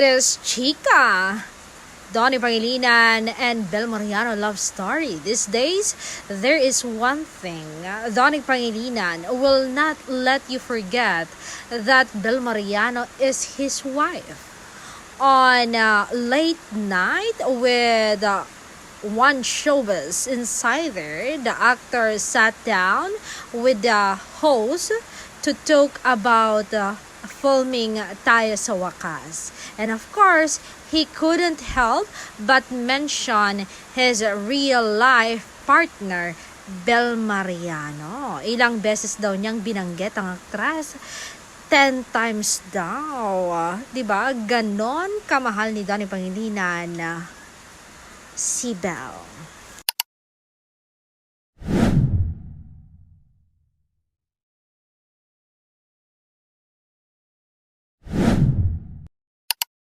It is Chica, Donnie Pangilinan, and Bel Mariano love story. These days, there is one thing. Donnie Pangilinan will not let you forget that Bel Mariano is his wife. On late night with one showbiz insider, the actor sat down with the host to talk about filming Tayo sa Wakas. And of course, he couldn't help but mention his real-life partner, Bel Mariano. Ilang beses daw niyang binanggit ang aktras. 10 times daw. Diba? Ganon kamahal ni Donnie Pangilinan si Bel.